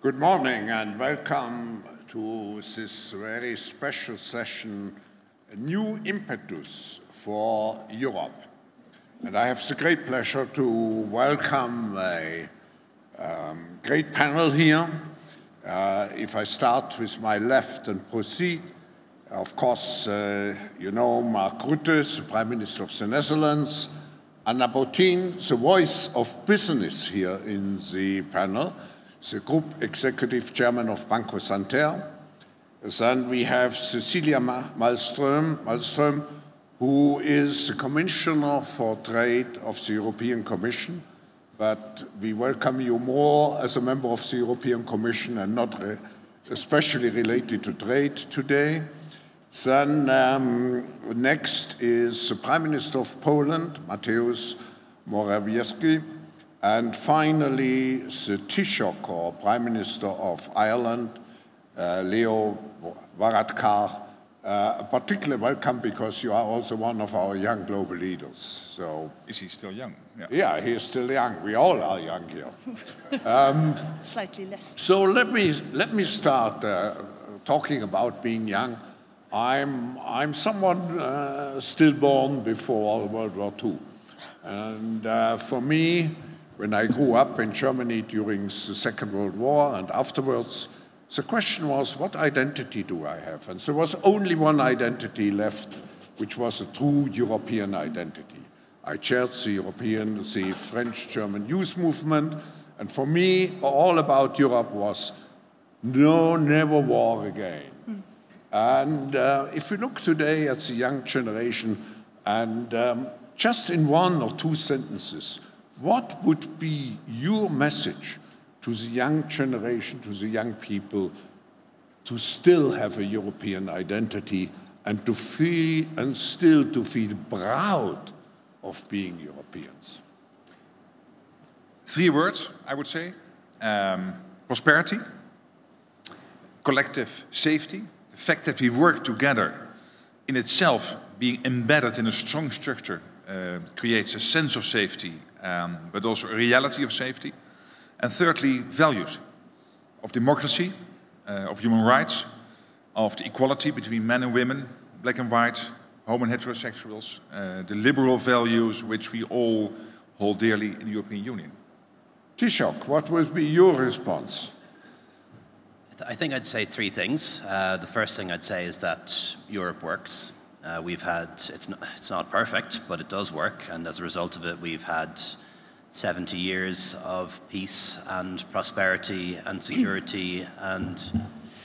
Good morning and welcome to this very special session, a new impetus for Europe. And I have the great pleasure to welcome a great panel here. If I start with my left and proceed, of course, you know Mark Rutte, the Prime Minister of the Netherlands, Anna Botín, the voice of business here in the panel, the Group Executive Chairman of Banco Santander. Then we have Cecilia Malmström, who is the Commissioner for Trade of the European Commission, but we welcome you more as a member of the European Commission and not especially related to trade today. Then next is the Prime Minister of Poland, Mateusz Morawiecki, and finally the Taoiseach, or Prime Minister of Ireland, Leo Varadkar. Particularly welcome because you are also one of our young global leaders. So is he still young? Yeah, he is still young. We all are young here. Slightly less. So let me start talking about being young. I'm someone still born before World War II. And for me, when I grew up in Germany during the Second World War and afterwards, the question was, what identity do I have? And there was only one identity left, which was a true European identity. I chaired the French-German youth movement, and for me, all about Europe was no, never war again. And if you look today at the young generation, and just in one or two sentences, what would be your message to the young generation, to the young people, to still have a European identity and to feel, and still to feel proud of being Europeans? 3 words, I would say. Prosperity, collective safety. The fact that we work together in itself, being embedded in a strong structure, creates a sense of safety, but also a reality of safety. And thirdly, values of democracy, of human rights, of the equality between men and women, black and white, homo and heterosexuals, the liberal values which we all hold dearly in the European Union. Taoiseach, what would be your response? I think I'd say 3 things. The first thing I'd say is that Europe works. It's not perfect, but it does work, and as a result of it, we've had 70 years of peace and prosperity and security and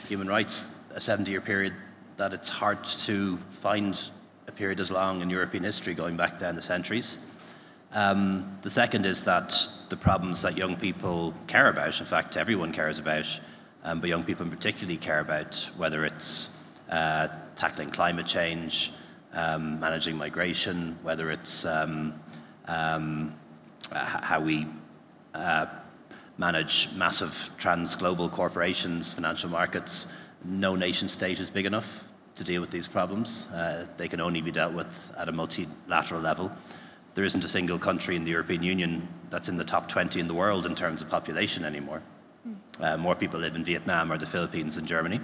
human rights, a 70-year period that it's hard to find a period as long in European history going back down the centuries. The second is that the problems that young people care about, in fact everyone cares about, but young people particularly care about, whether it's tackling climate change, managing migration, whether it's how we manage massive trans-global corporations, financial markets. No nation state is big enough to deal with these problems. They can only be dealt with at a multilateral level. There isn't a single country in the European Union that's in the top 20 in the world in terms of population anymore. More people live in Vietnam or the Philippines than Germany.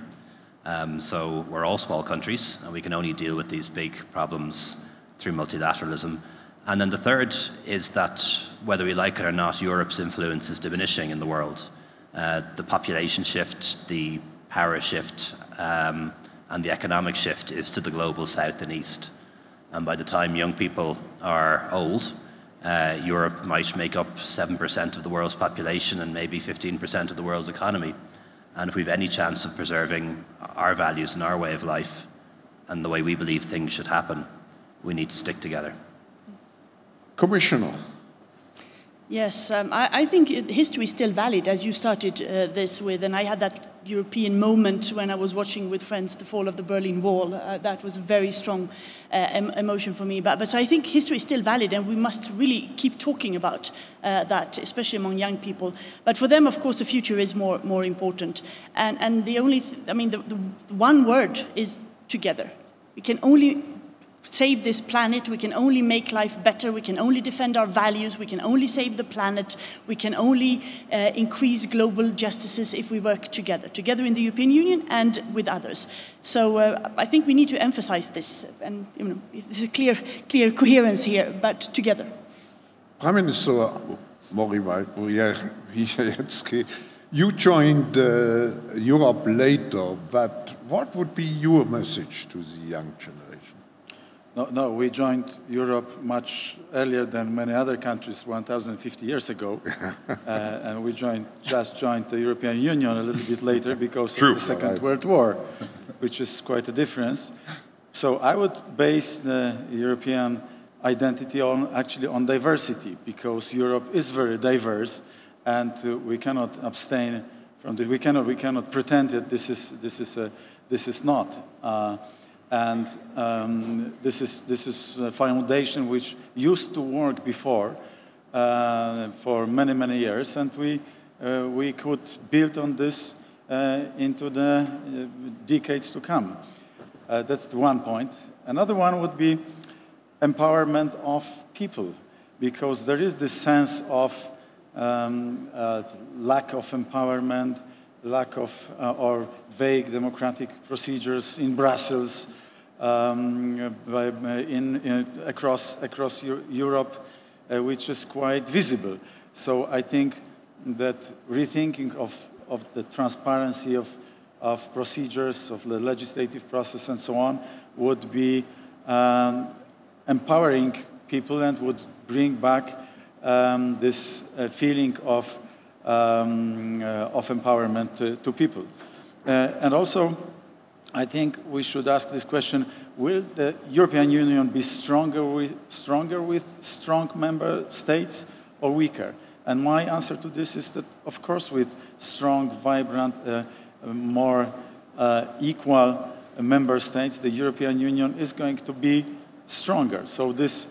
So we're all small countries, and we can only deal with these big problems through multilateralism. And then the third is that, whether we like it or not, Europe's influence is diminishing in the world. The population shift, the power shift, and the economic shift is to the global south and east. And by the time young people are old, Europe might make up 7% of the world's population and maybe 15% of the world's economy. And if we've any chance of preserving our values and our way of life and the way we believe things should happen, we need to stick together. Commissioner. Yes, I think history is still valid, as you started this with, and I had that European moment when I was watching with friends the fall of the Berlin Wall. That was a very strong emotion for me. But I think history is still valid, and we must really keep talking about that, especially among young people. But for them, of course, the future is more important. And the only, the one word is together. We can only save this planet, we can only make life better, we can only defend our values, we can only save the planet, we can only increase global justices if we work together in the European Union and with others. So I think we need to emphasize this, and there's a clear coherence here, but together. Prime Minister Morawiecki, you joined Europe later, but what would be your message to the young generation? No, we joined Europe much earlier than many other countries, 1,050 years ago. And we just joined the European Union a little bit later because of the Second World War, which is quite a difference. So I would base the European identity on diversity, because Europe is very diverse, and we cannot abstain from this. We cannot pretend that this is not. This is a foundation which used to work before for many years, and we could build on this into the decades to come. That's the one point. Another one would be empowerment of people, because there is this sense of lack of empowerment, lack of or vague democratic procedures in Brussels, across Europe, which is quite visible. So I think that rethinking of the transparency of procedures, of the legislative process and so on, would be empowering people and would bring back this feeling of empowerment to people. And also, I think we should ask this question: will the European Union be stronger with strong member states or weaker? And my answer to this is that, of course, with strong, vibrant, more equal member states, the European Union is going to be stronger. So this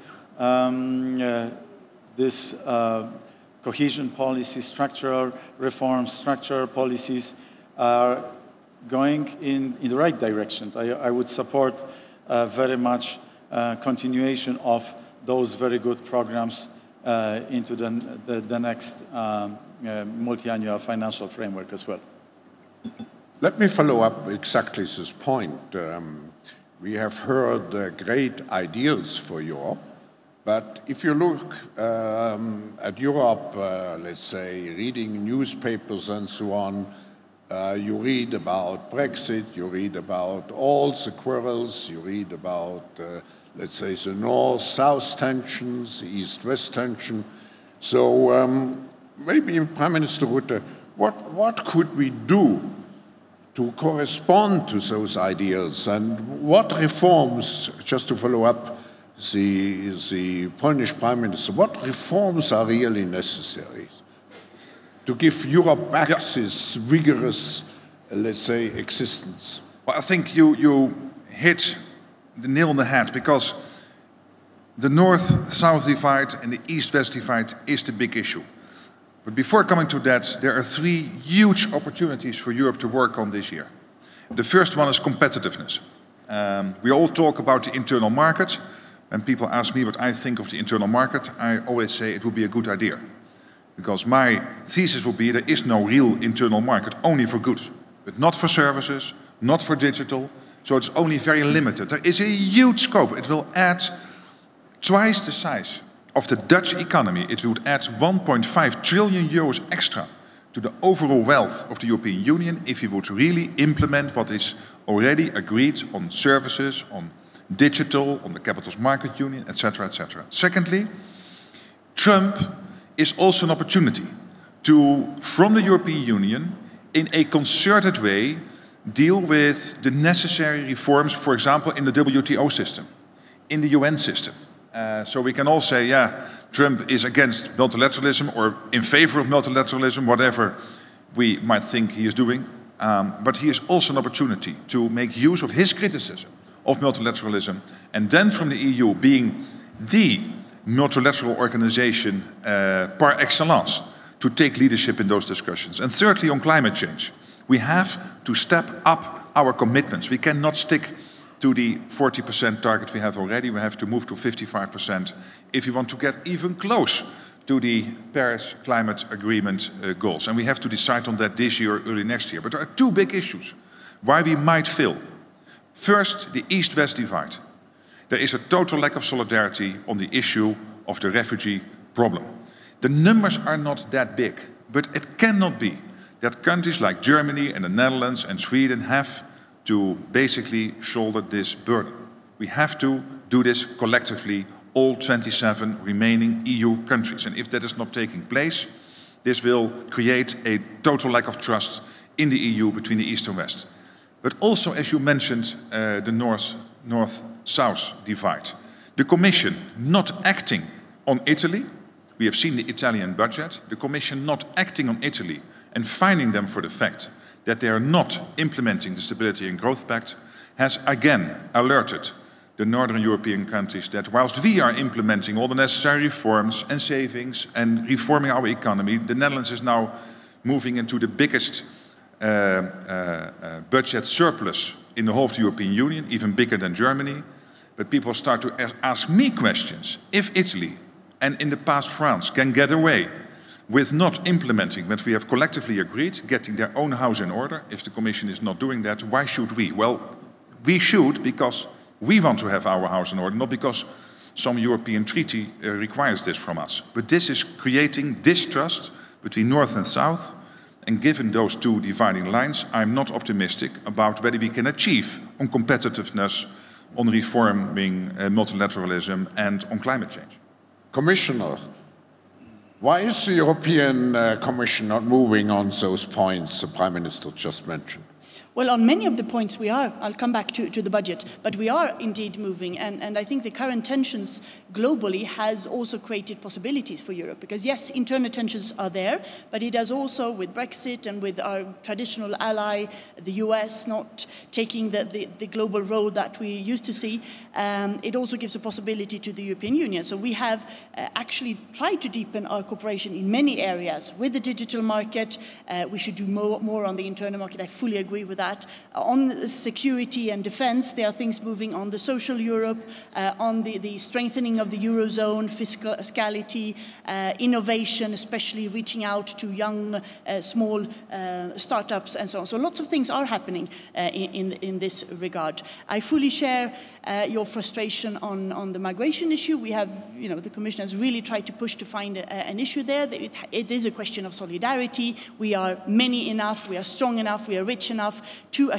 cohesion policy, structural reforms, structural policies are going in the right direction. I would support very much continuation of those very good programs into the next multi-annual financial framework as well. Let me follow up exactly this point. We have heard great ideals for Europe, but if you look at Europe, let's say, reading newspapers and so on, you read about Brexit, you read about all the quarrels, you read about, let's say, the north-south tensions, the east-west tension. So maybe Prime Minister Rutte, what could we do to correspond to those ideals, and what reforms, just to follow up the Polish Prime Minister, what reforms are really necessary to give Europe back this vigorous, let's say, existence? Well, I think you hit the nail on the head, because the north-south divide and the east-west divide is the big issue. But before coming to that, there are three huge opportunities for Europe to work on this year. The first one is competitiveness. We all talk about the internal market. When people ask me what I think of the internal market, I always say it would be a good idea. Because my thesis would be there is no real internal market, only for goods, but not for services, not for digital. So it's only very limited. There is a huge scope. It will add twice the size of the Dutch economy. It would add 1.5 trillion euros extra to the overall wealth of the European Union if we would really implement what is already agreed on services, on digital, on the Capital Market Union, etc., etc. Secondly, Trump is also an opportunity to, from the European Union, in a concerted way, deal with the necessary reforms, for example, in the WTO system, in the UN system. So we can all say, yeah, Trump is against multilateralism or in favor of multilateralism, whatever we might think he is doing. But he is also an opportunity to make use of his criticism of multilateralism, and then from the EU being the multilateral organization par excellence, to take leadership in those discussions. And thirdly, on climate change, we have to step up our commitments. We cannot stick to the 40% target we have already. We have to move to 55% if you want to get even close to the Paris Climate Agreement goals. And we have to decide on that this year or early next year. But there are two big issues why we might fail. First, the East-West divide. There is a total lack of solidarity on the issue of the refugee problem. The numbers are not that big, but it cannot be that countries like Germany and the Netherlands and Sweden have to basically shoulder this burden. We have to do this collectively, all 27 remaining EU countries. And if that is not taking place, this will create a total lack of trust in the EU between the East and West. But also, as you mentioned, the North-South divide. The Commission not acting on Italy. We have seen the Italian budget. The Commission not acting on Italy and fining them for the fact that they are not implementing the Stability and Growth Pact has again alerted the Northern European countries that whilst we are implementing all the necessary reforms and savings and reforming our economy, the Netherlands is now moving into the biggest budget surplus in the whole of the European Union, even bigger than Germany. But people start to ask me questions. If Italy, and in the past France, can get away with not implementing what we have collectively agreed, getting their own house in order, if the Commission is not doing that, why should we? Well, we should because we want to have our house in order, not because some European treaty requires this from us. But this is creating distrust between North and South, and given those two dividing lines, I'm not optimistic about whether we can achieve on competitiveness, on reforming multilateralism, and on climate change. Commissioner, why is the European Commission not moving on those points the Prime Minister just mentioned? Well, on many of the points we are. I'll come back to the budget, but we are indeed moving. And I think the current tensions globally has also created possibilities for Europe. Because yes, internal tensions are there, but it has also, with Brexit and with our traditional ally, the US, not taking the global role that we used to see, it also gives a possibility to the European Union. So we have actually tried to deepen our cooperation in many areas. With the digital market, we should do more on the internal market. I fully agree with that. On security and defense, there are things moving on the social Europe, on the strengthening of the Eurozone, fiscality, innovation, especially reaching out to young, small startups and so on. So lots of things are happening in this regard. I fully share your frustration on the migration issue. We have, the Commission has really tried to push to find an issue there. It is a question of solidarity. We are many enough, we are strong enough, we are rich enough to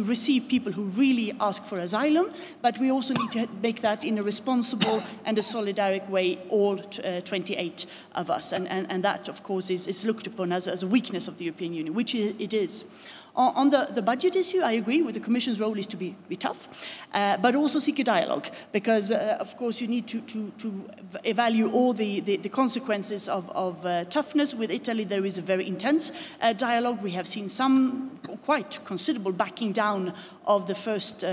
receive people who really ask for asylum, but we also need to make that in a responsible and a solidaric way, all 28 of us. And that, of course, is looked upon as a weakness of the European Union, which it is. On the budget issue, I agree with the Commission's role is to be tough, but also seek a dialogue, because, of course, you need to evaluate all the consequences of toughness. With Italy, there is a very intense dialogue. We have seen some quite considerable backing down of the first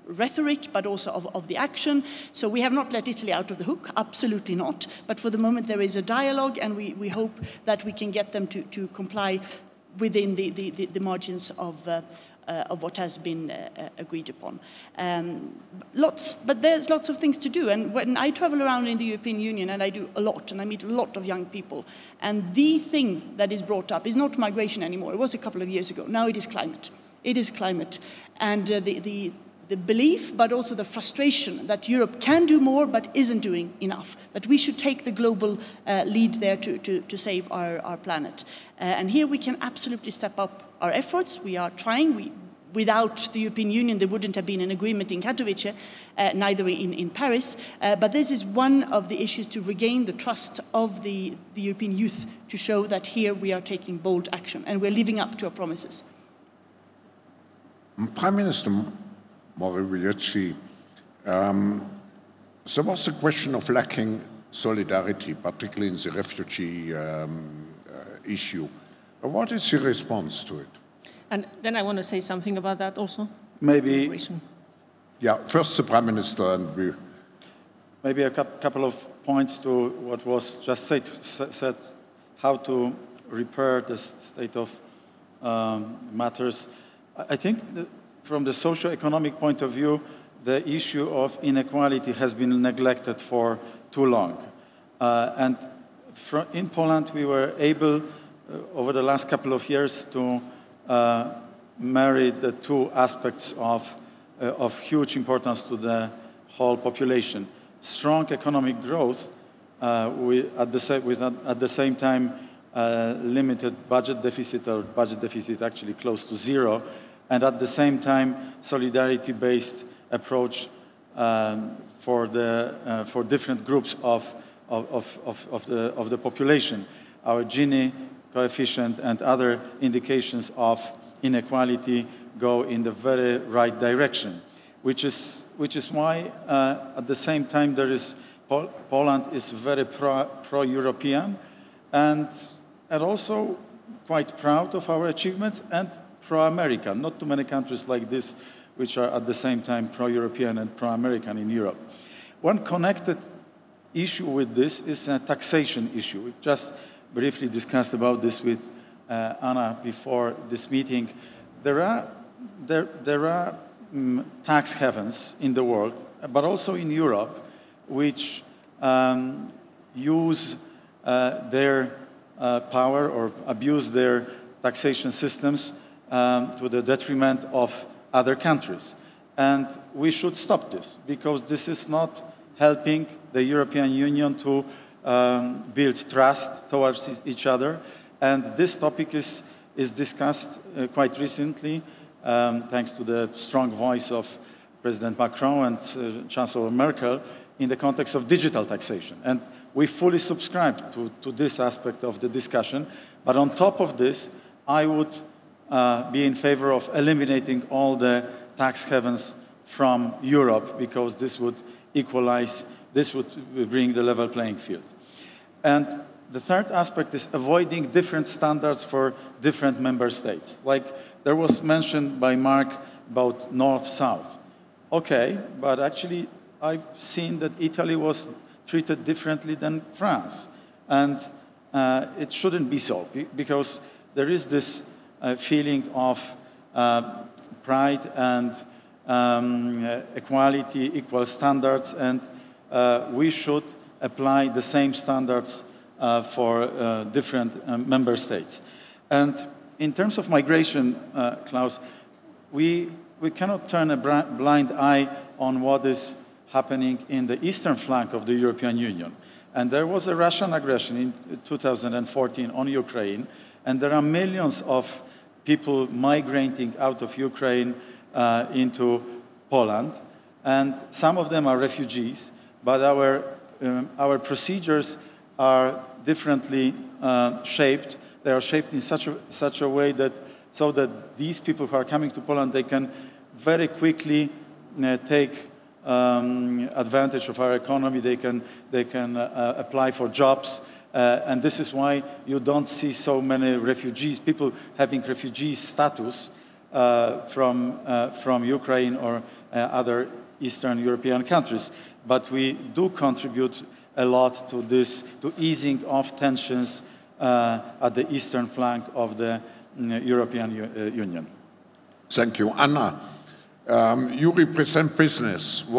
rhetoric, but also of the action. So we have not let Italy out of the hook, absolutely not. But for the moment, there is a dialogue, and we hope that we can get them to comply within the margins of what has been agreed upon. But there's lots of things to do. And when I travel around in the European Union, and I do a lot, and I meet a lot of young people, and the thing that is brought up is not migration anymore. It was a couple of years ago. Now it is climate. It is climate. And the belief, but also the frustration that Europe can do more but isn't doing enough, that we should take the global lead there to save our planet. And here we can absolutely step up our efforts. We are trying. Without the European Union, there wouldn't have been an agreement in Katowice, neither in Paris. But this is one of the issues to regain the trust of the European youth, to show that here we are taking bold action and we're living up to our promises. Prime Minister Morawiecki, there was a question of lacking solidarity, particularly in the refugee issue. What is your response to it? And then I want to say something about that also. Maybe. Yeah, first the Prime Minister and we. Maybe a couple of points to what was just said, how to repair the state of matters. I think from the socio-economic point of view, the issue of inequality has been neglected for too long. And in Poland, we were able, over the last couple of years, to marry the two aspects of huge importance to the whole population. Strong economic growth, at the same time, limited budget deficit, or budget deficit actually close to zero, and at the same time, solidarity-based approach for different groups of the population. Our Gini coefficient and other indications of inequality go in the very right direction, which is why at the same time Poland is very pro-European and also quite proud of our achievements, and pro-American. Not too many countries like this which are at the same time pro-European and pro-American in Europe. One connected issue with this is a taxation issue. We just briefly discussed about this with Anna before this meeting. There are tax havens in the world, but also in Europe, which use their power or abuse their taxation systems to the detriment of other countries. And we should stop this, because this is not helping the European Union to build trust towards each other. And this topic is discussed quite recently, thanks to the strong voice of President Macron and Chancellor Merkel, in the context of digital taxation. And we fully subscribe to this aspect of the discussion. But on top of this, I would be in favor of eliminating all the tax havens from Europe, because this would equalize, this would bring the level playing field. And the third aspect is avoiding different standards for different member states. Like there was mentioned by Mark about north-south. Okay, but actually I've seen that Italy was treated differently than France. And it shouldn't be so, because there is this feeling of pride and equality, equal standards, and we should apply the same standards for different member states. And in terms of migration, Klaus, we cannot turn a blind eye on what is happening in the eastern flank of the European Union. And there was a Russian aggression in 2014 on Ukraine, and there are millions of people migrating out of Ukraine into Poland, and some of them are refugees, but our procedures are differently shaped. They are shaped in such a way that these people who are coming to Poland, they can very quickly take advantage of our economy. They can apply for jobs, and this is why you don't see so many refugees, people having refugee status from Ukraine or other Eastern European countries. But we do contribute a lot to this, to easing off tensions at the eastern flank of the European Union. Thank you. Anna, you represent business.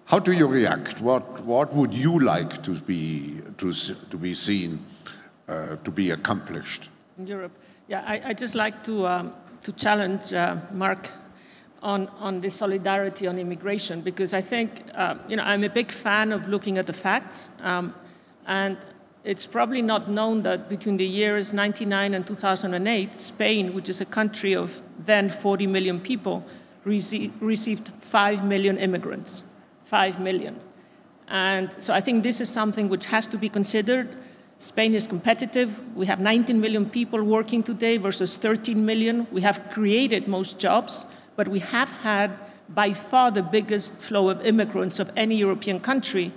How do you react? What would you like to be seen, to be accomplished? In Europe, yeah, I just like to challenge Mark on this solidarity on immigration, because I think I'm a big fan of looking at the facts, and it's probably not known that between the years 1999 and 2008, Spain, which is a country of then 40 million people, received 5 million immigrants. 5 million. And so I think this is something which has to be considered. Spain is competitive. We have 19 million people working today versus 13 million. We have created most jobs, but we have had by far the biggest flow of immigrants of any European country.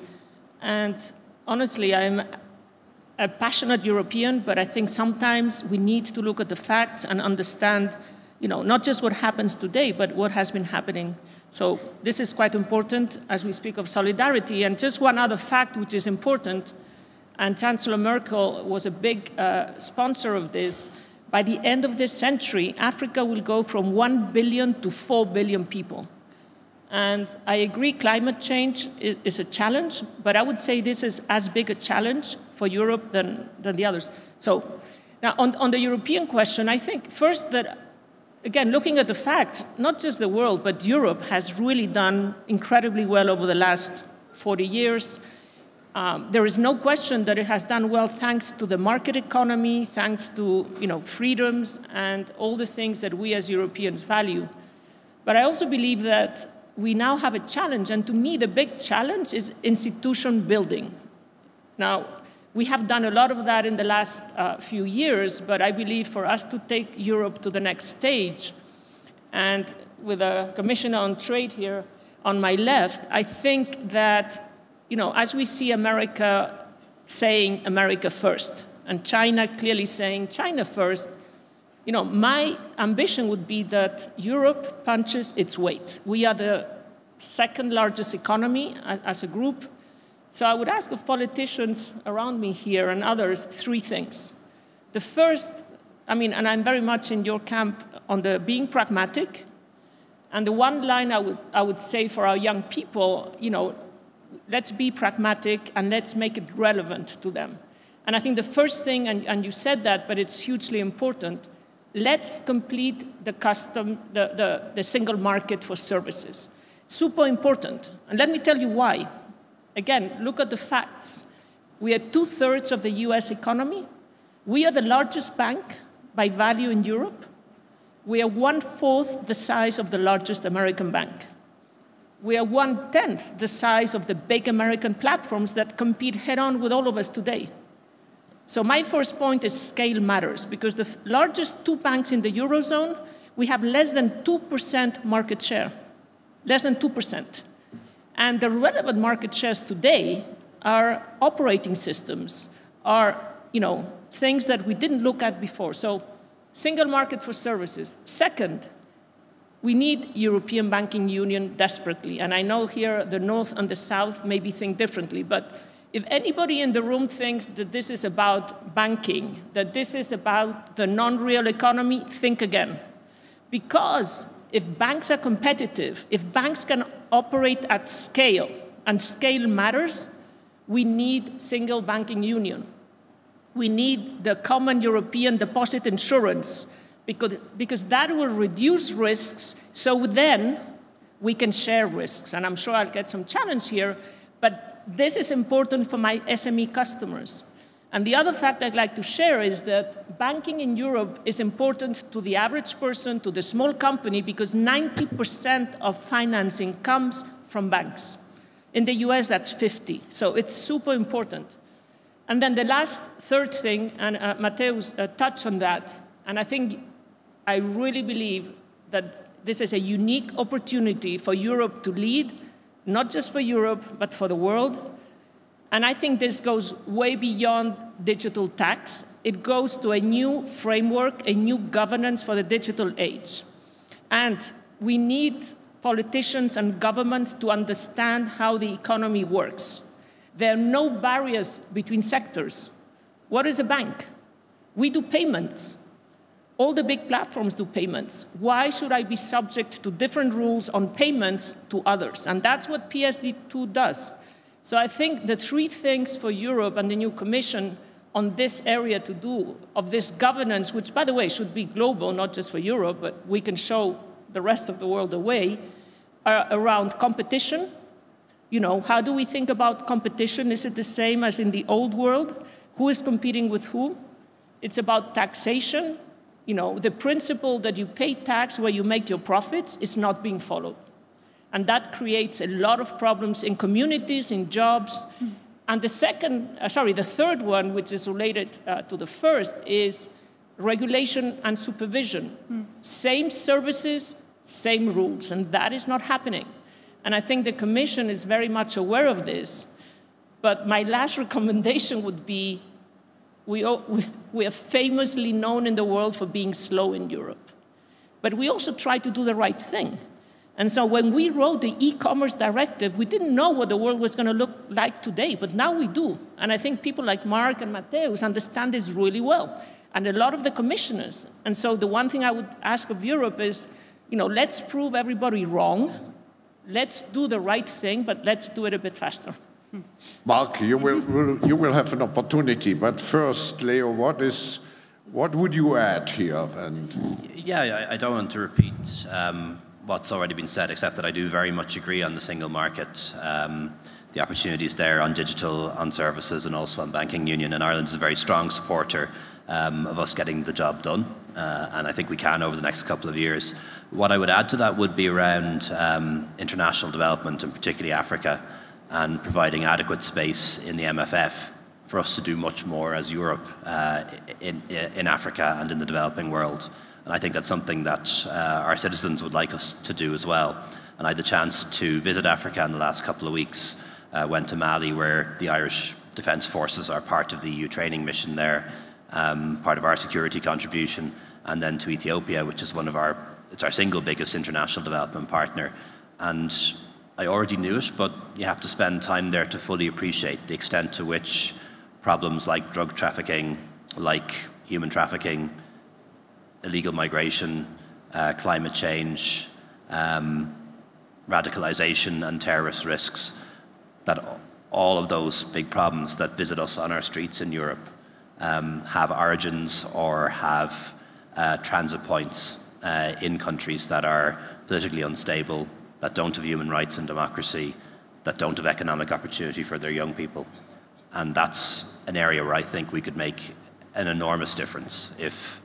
And honestly, I'm a passionate European, but I think sometimes we need to look at the facts and understand, not just what happens today, but what has been happening. So this is quite important as we speak of solidarity. And just one other fact which is important, and Chancellor Merkel was a big sponsor of this, by the end of this century, Africa will go from 1 billion to 4 billion people. And I agree climate change is a challenge, but I would say this is as big a challenge for Europe than the others. So now on the European question, I think first that, again, looking at the facts, not just the world, but Europe has really done incredibly well over the last 40 years. There is no question that it has done well thanks to the market economy, thanks to freedoms and all the things that we as Europeans value. But I also believe that we now have a challenge, and to me the big challenge is institution building. Now, we have done a lot of that in the last few years, but I believe for us to take Europe to the next stage, and with a commissioner on trade here on my left, I think that as we see America saying America first, and China clearly saying China first, my ambition would be that Europe punches its weight. We are the second largest economy as a group. So I would ask of politicians around me here and others 3 things. The first, and I'm very much in your camp on the being pragmatic. And the one line I would say for our young people, let's be pragmatic and let's make it relevant to them. And I think the first thing, and you said that, but it's hugely important, let's complete the single market for services. Super important. And let me tell you why. Again, look at the facts. We are 2/3 of the US economy. We are the largest bank by value in Europe. We are 1/4 the size of the largest American bank. We are 1/10 the size of the big American platforms that compete head-on with all of us today. So my first point is scale matters, because the largest 2 banks in the Eurozone, we have less than 2% market share, less than 2%. And the relevant market shares today are operating systems, are things that we didn't look at before. So single market for services. Second, we need European banking union desperately. And I know here the North and the South maybe think differently, but if anybody in the room thinks that this is about banking, that this is about the non-real economy, think again. Because if banks are competitive, if banks can operate at scale, and scale matters, we need single banking union. We need the common European deposit insurance, because that will reduce risks, so then we can share risks. And I'm sure I'll get some challenge here, but this is important for my SME customers. And the other fact I'd like to share is that banking in Europe is important to the average person, to the small company, because 90% of financing comes from banks. In the US, that's 50%. So it's super important. And then the last, third thing, and Mateusz touched on that, and I really believe that this is a unique opportunity for Europe to lead, not just for Europe, but for the world. And I think this goes way beyond digital tax. It goes to a new framework, a new governance for the digital age. And we need politicians and governments to understand how the economy works. There are no barriers between sectors. What is a bank? We do payments. All the big platforms do payments. Why should I be subject to different rules on payments to others? And that's what PSD2 does. So I think the 3 things for Europe and the new Commission on this area to do, of this governance, which, by the way, should be global, not just for Europe, but we can show the rest of the world the way, are around competition. How do we think about competition? Is it the same as in the old world? Who is competing with who? It's about taxation. The principle that you pay tax where you make your profits is not being followed. And that creates a lot of problems in communities, in jobs. And the third one, which is related to the first, is regulation and supervision. Same services, same rules, and that is not happening. And I think the Commission is very much aware of this. But my last recommendation would be, we are famously known in the world for being slow in Europe. But we also try to do the right thing. And so when we wrote the e-commerce directive, we didn't know what the world was going to look like today, but now we do. And I think people like Mark and Mateusz understand this really well. and a lot of the commissioners. And so the one thing I would ask of Europe is, let's prove everybody wrong. Let's do the right thing, but let's do it a bit faster. Mark, you will have an opportunity, but first, Leo, what would you add here? Yeah, I don't want to repeat what's already been said, except that I do very much agree on the single market, the opportunities there on digital, on services, and also on banking union. And Ireland is a very strong supporter of us getting the job done, and I think we can over the next couple of years. What I would add to that would be around international development, and particularly Africa, and providing adequate space in the MFF for us to do much more as Europe in Africa and in the developing world. And I think that's something that our citizens would like us to do as well. And I had the chance to visit Africa in the last couple of weeks. Went to Mali, where the Irish Defence Forces are part of the EU training mission there, part of our security contribution, and then to Ethiopia, which is it's our single biggest international development partner. And I already knew it, but you have to spend time there to fully appreciate the extent to which problems like drug trafficking, like human trafficking, illegal migration, climate change, radicalization and terrorist risks, that all of those big problems that visit us on our streets in Europe have origins or have transit points in countries that are politically unstable, that don't have human rights and democracy, that don't have economic opportunity for their young people. And that's an area where I think we could make an enormous difference if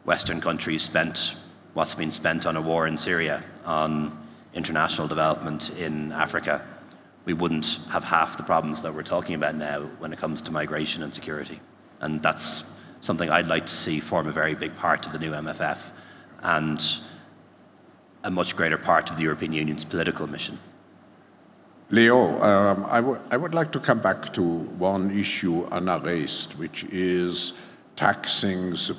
Western countries spent what's been spent on a war in Syria, on international development in Africa. We wouldn't have half the problems that we're talking about now when it comes to migration and security. And that's something I'd like to see form a very big part of the new MFF and a much greater part of the European Union's political mission. Leo, I would like to come back to one issue Anna raised, which is taxing the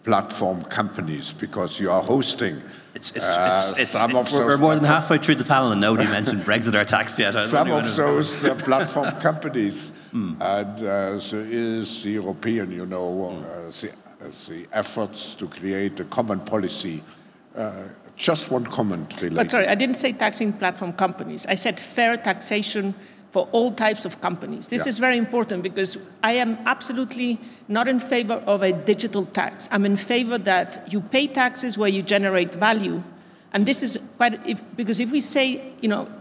platform companies, because you are hosting some of those. We're more than halfway through the panel and nobody mentioned Brexit or tax yet. Some of those platform companies, and there is the European, the efforts to create a common policy. Just one comment related. But sorry, I didn't say taxing platform companies. I said fair taxation for all types of companies. This is very important because I am absolutely not in favor of a digital tax. I'm in favor that you pay taxes where you generate value. And this is because if we say,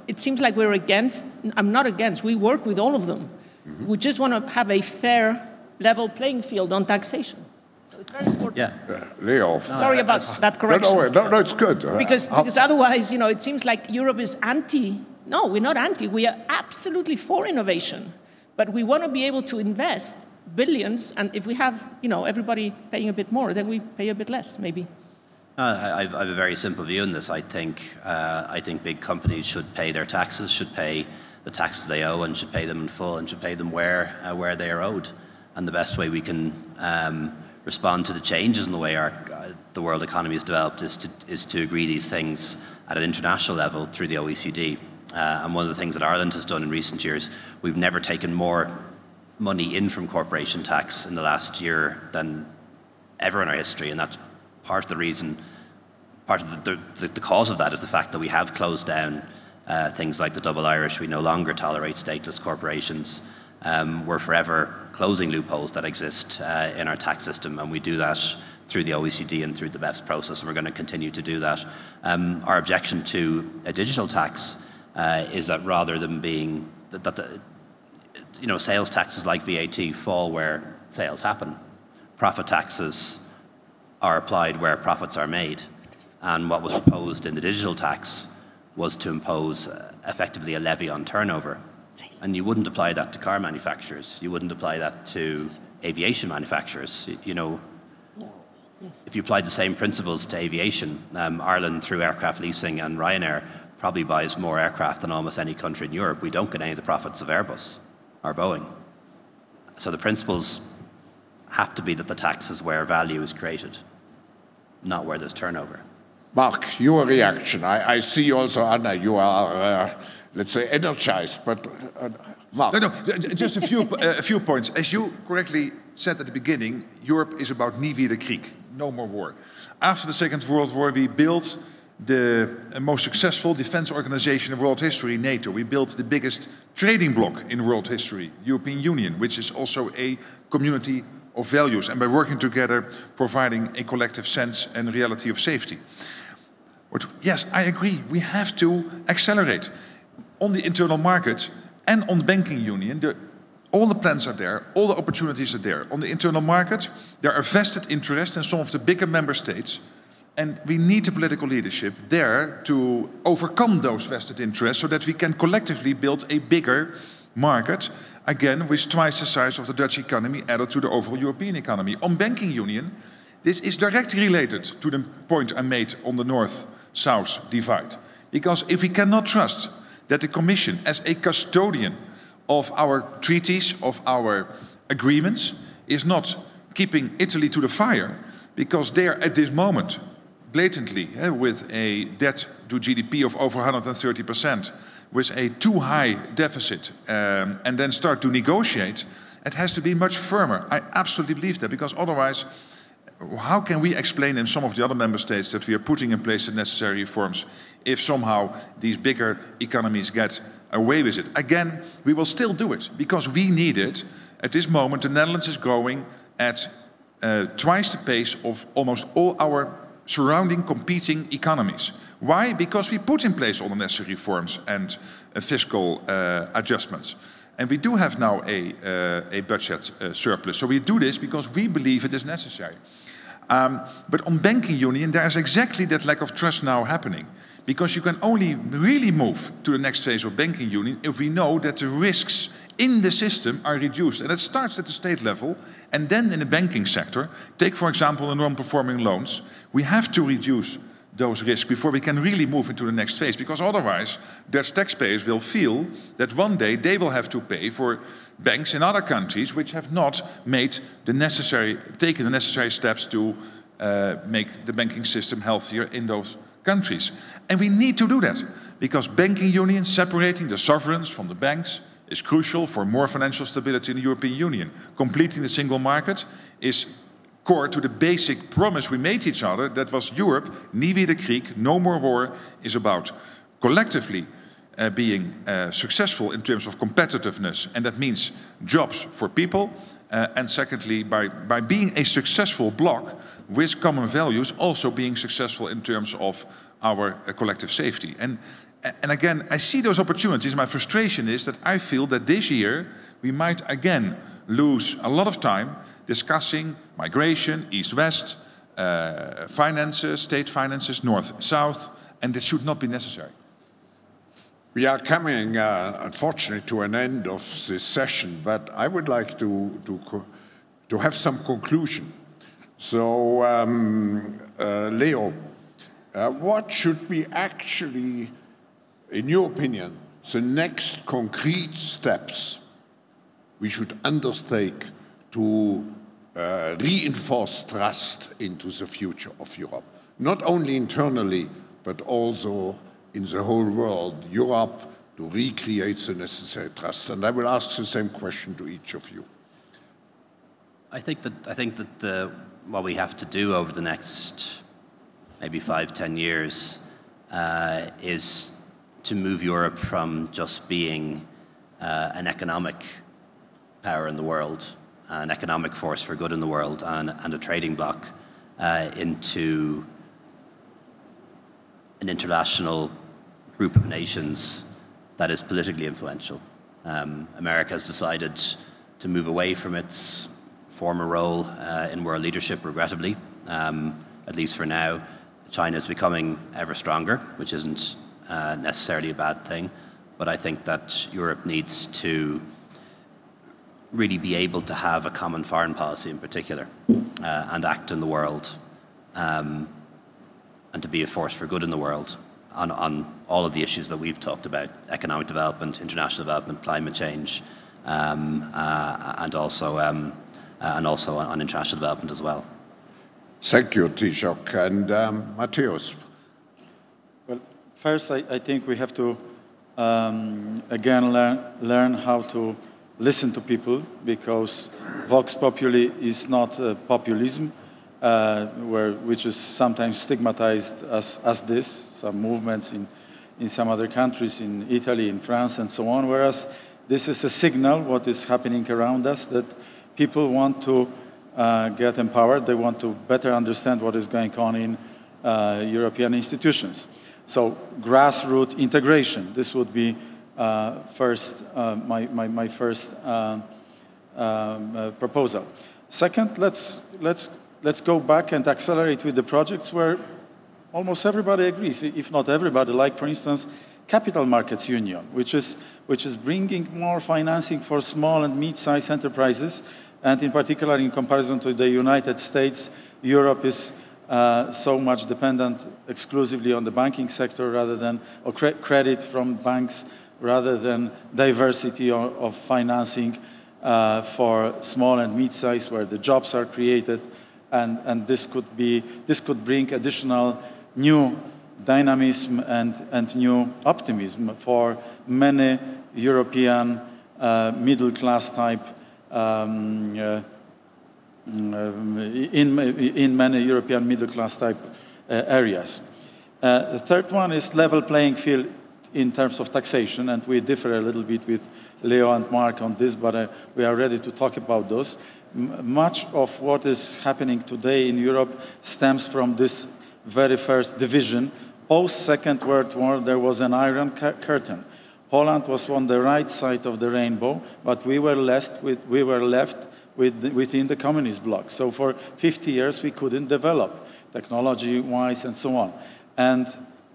it seems like we're against, I'm not against, we work with all of them. Mm-hmm. We just want to have a fair, level playing field on taxation. It's very important. Yeah. Leo. Sorry about that correction. No, it's good. Because otherwise, it seems like Europe is anti. No, we're not anti. We are absolutely for innovation. But we want to be able to invest billions. And if we have, everybody paying a bit more, then we pay a bit less, maybe. I have a very simple view on this. I think big companies should pay their taxes, should pay the taxes they owe, and should pay them in full, and should pay them where they are owed. And the best way we can respond to the changes in the way the world economy is developed is to agree these things at an international level through the OECD. And one of the things that Ireland has done in recent years, we've never taken more money in from corporation tax in the last year than ever in our history, and that's part of the reason. Part of the cause of that is the fact that we have closed down things like the double Irish. We no longer tolerate stateless corporations. We're forever closing loopholes that exist in our tax system, and we do that through the OECD and through the BEPS process, and we're going to continue to do that. Our objection to a digital tax is that rather than being sales taxes like VAT fall where sales happen, profit taxes are applied where profits are made. And what was proposed in the digital tax was to impose effectively a levy on turnover. And you wouldn't apply that to car manufacturers. You wouldn't apply that to aviation manufacturers. If you applied the same principles to aviation, Ireland, through aircraft leasing and Ryanair, probably buys more aircraft than almost any country in Europe. We don't get any of the profits of Airbus or Boeing. So the principles have to be that the tax is where value is created, not where there's turnover. Mark, your reaction. I see also, Anna, you are let's say, energized. But Mark. No, just a few points. As you correctly said at the beginning, Europe is about nie wieder Krieg, no more war. After the Second World War, we built the most successful defense organization in world history, NATO. We built the biggest trading bloc in world history, European Union, which is also a community of values, and by working together, providing a collective sense and reality of safety. But yes, I agree, we have to accelerate. On the internal market and on the banking union, all the plans are there, all the opportunities are there. On the internal market, there are vested interests in some of the bigger member states, and we need the political leadership there to overcome those vested interests so that we can collectively build a bigger market, again, with twice the size of the Dutch economy added to the overall European economy. On banking union, this is directly related to the point I made on the north-south divide. Because if we cannot trust that the Commission, as a custodian of our treaties, of our agreements, is not keeping Italy to the fire, because they are at this moment blatantly with a debt to GDP of over 130%, with a too high deficit, and then start to negotiate, it has to be much firmer. I absolutely believe that, because otherwise, how can we explain in some of the other member states that we are putting in place the necessary reforms if somehow these bigger economies get away with it? Again, we will still do it, because we need it. At this moment, the Netherlands is growing at twice the pace of almost all our surrounding competing economies. Why? Because we put in place all the necessary reforms and fiscal adjustments. And we do have now a budget surplus. So we do this because we believe it is necessary. But on banking union, there is exactly that lack of trust now happening. Because you can only really move to the next phase of banking union if we know that the risks in the system are reduced. And it starts at the state level, and then in the banking sector. Take, for example, the non-performing loans. We have to reduce those risks before we can really move into the next phase. Because otherwise, Dutch taxpayers will feel that one day they will have to pay for banks in other countries which have not made the taken the necessary steps to make the banking system healthier in those countries. And we need to do that, because banking union, separating the sovereigns from the banks, is crucial for more financial stability in the European Union. Completing the single market is core to the basic promise we made each other, that was Europe, nie wieder Krieg, no more war, is about collectively being successful in terms of competitiveness, and that means jobs for people, and secondly, by being a successful bloc with common values, also being successful in terms of our collective safety. And again, I see those opportunities. My frustration is that I feel that this year we might again lose a lot of time discussing migration, east-west, finances, state finances, north-south, and this should not be necessary. We are coming, unfortunately, to an end of this session, but I would like to have some conclusion. So, Leo, what should be actually, in your opinion, the next concrete steps we should undertake to reinforce trust into the future of Europe? Not only internally, but also in the whole world, Europe, to recreate the necessary trust. And I will ask the same question to each of you. I think that what we have to do over the next maybe 5-10 years is to move Europe from just being an economic power in the world, an economic force for good in the world, and a trading bloc into an international group of nations that is politically influential. America has decided to move away from its former role in world leadership, regrettably, at least for now. China is becoming ever stronger, which isn't necessarily a bad thing, but I think that Europe needs to really be able to have a common foreign policy in particular, and act in the world, and to be a force for good in the world on all of the issues that we've talked about: economic development, international development, climate change, and also on international development as well. Thank you, Taoiseach. And Mateusz? Well, first, I think we have to again, learn how to listen to people, because vox populi is not populism, which is sometimes stigmatized as this, some movements in some other countries, in Italy, in France, and so on, whereas this is a signal, what is happening around us, that people want to get empowered, they want to better understand what is going on in European institutions. So grassroots integration, this would be my first proposal. Second, let's go back and accelerate with the projects where almost everybody agrees, if not everybody, like for instance, Capital Markets Union, which is bringing more financing for small and mid-sized enterprises, and in particular in comparison to the United States, Europe is so much dependent exclusively on the banking sector rather than, or credit from banks, rather than diversity of financing for small and mid-sized, where the jobs are created, and this could bring additional new dynamism and new optimism for many European middle-class type in many European middle-class type areas. The third one is level playing field in terms of taxation, and we differ a little bit with Leo and Mark on this, but we are ready to talk about those. Much of what is happening today in Europe stems from this very first division. Post-Second World War, there was an Iron Curtain. Poland was on the right side of the rainbow, but we were left within the communist bloc. So for 50 years, we couldn't develop technology-wise and so on. And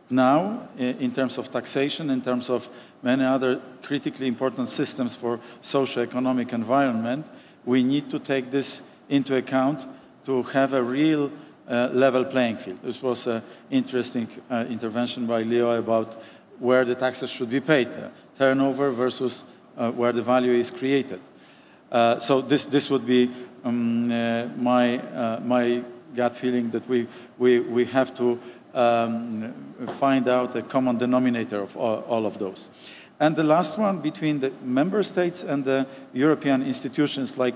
now, in terms of taxation, in terms of many other critically important systems for socio-economic environment, we need to take this into account to have a real level playing field. This was an interesting intervention by Leo about where the taxes should be paid, turnover versus where the value is created. So this would be my gut feeling, that we have to find out a common denominator of all of those. And the last one, between the member states and the European institutions, like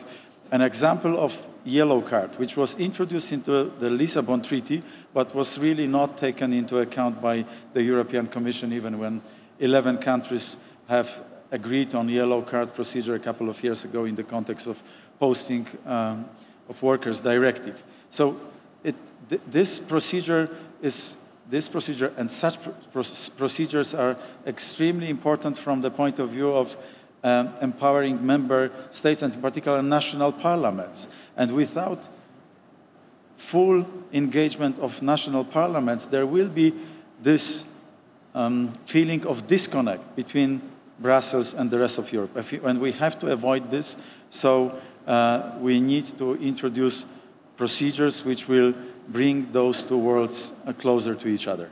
an example of yellow card, which was introduced into the Lisbon Treaty, but was really not taken into account by the European Commission, even when 11 countries have agreed on yellow card procedure a couple of years ago in the context of posting of workers directive. So this procedure and such procedures are extremely important from the point of view of empowering member states, and in particular national parliaments. And without full engagement of national parliaments, there will be this feeling of disconnect between Brussels and the rest of Europe. And we have to avoid this, so we need to introduce procedures which will bring those two worlds closer to each other.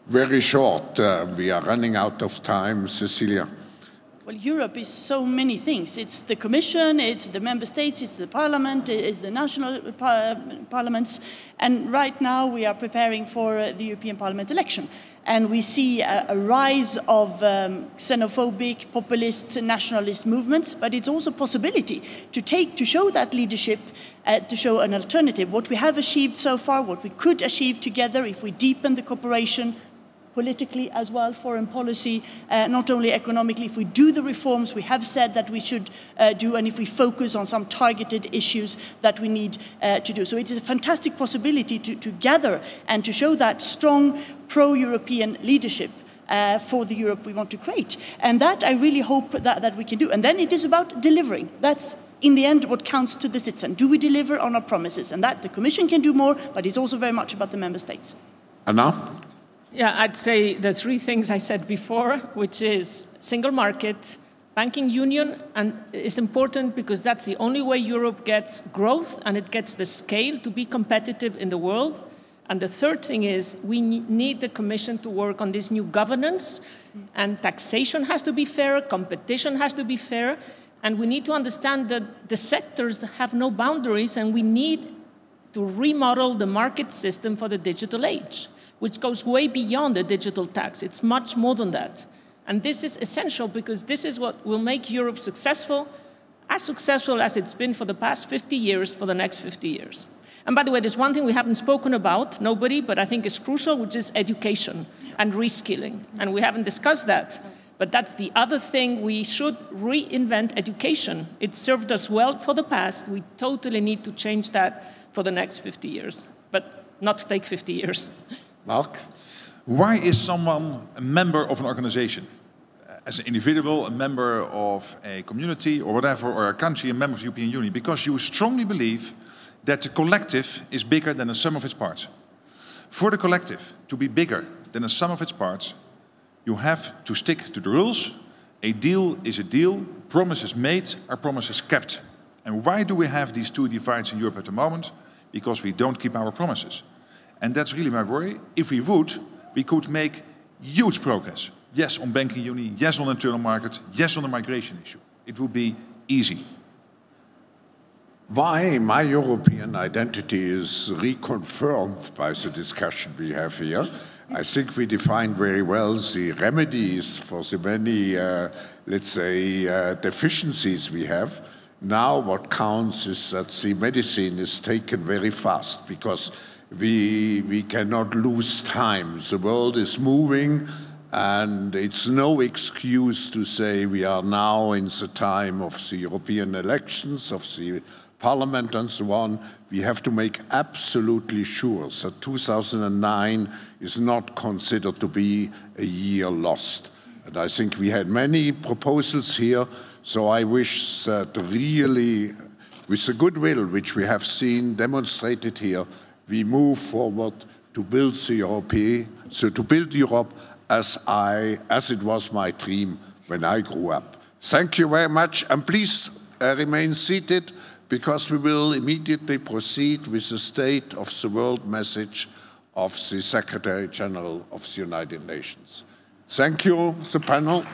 Very short. We are running out of time. Cecilia. Well, Europe is so many things. It's the Commission, it's the Member States, it's the Parliament, it's the national parliaments. And right now we are preparing for the European Parliament election. And we see a rise of xenophobic, populist, nationalist movements, but it's also a possibility to show that leadership, to show an alternative. What we have achieved so far, what we could achieve together if we deepen the cooperation politically as well, foreign policy, not only economically. If we do the reforms we have said that we should do, and if we focus on some targeted issues that we need to do. So it is a fantastic possibility to gather and to show that strong pro-European leadership for the Europe we want to create. And that I really hope that we can do. And then it is about delivering. That's in the end what counts to the citizen. Do we deliver on our promises? And that the Commission can do more, but it's also very much about the Member States. Anna? Yeah, I'd say the three things I said before, which is single market, banking union, and it's important because that's the only way Europe gets growth and it gets the scale to be competitive in the world. And the third thing is we need the Commission to work on this new governance, and taxation has to be fair, competition has to be fair, and we need to understand that the sectors have no boundaries, and we need to remodel the market system for the digital age, which goes way beyond a digital tax. It's much more than that. And this is essential because this is what will make Europe successful as it's been for the past 50 years, for the next 50 years. And by the way, there's one thing we haven't spoken about, nobody, but I think is crucial, which is education and reskilling. And we haven't discussed that. But that's the other thing, we should reinvent education. It served us well for the past. We totally need to change that for the next 50 years, but not take 50 years. Mark? Why is someone a member of an organization? As an individual, a member of a community or whatever, or a country, a member of the European Union? Because you strongly believe that the collective is bigger than the sum of its parts. For the collective to be bigger than the sum of its parts, you have to stick to the rules. A deal is a deal. Promises made are promises kept. And why do we have these two divides in Europe at the moment? Because we don't keep our promises. And that's really my worry. If we would, we could make huge progress. Yes, on banking union, yes, on the internal market, yes, on the migration issue. It would be easy. Why my European identity is reconfirmed by the discussion we have here. I think we defined very well the remedies for the many, let's say, deficiencies we have. Now what counts is that the medicine is taken very fast because we cannot lose time. The world is moving. And it's no excuse to say we are now in the time of the European elections, of the Parliament and so on. We have to make absolutely sure that 2009 is not considered to be a year lost. And I think we had many proposals here, so I wish that really, with the goodwill which we have seen demonstrated here, we move forward to build the to build Europe as it was my dream when I grew up. Thank you very much, and please remain seated because we will immediately proceed with the State of the World message of the Secretary General of the United Nations. Thank you, the panel.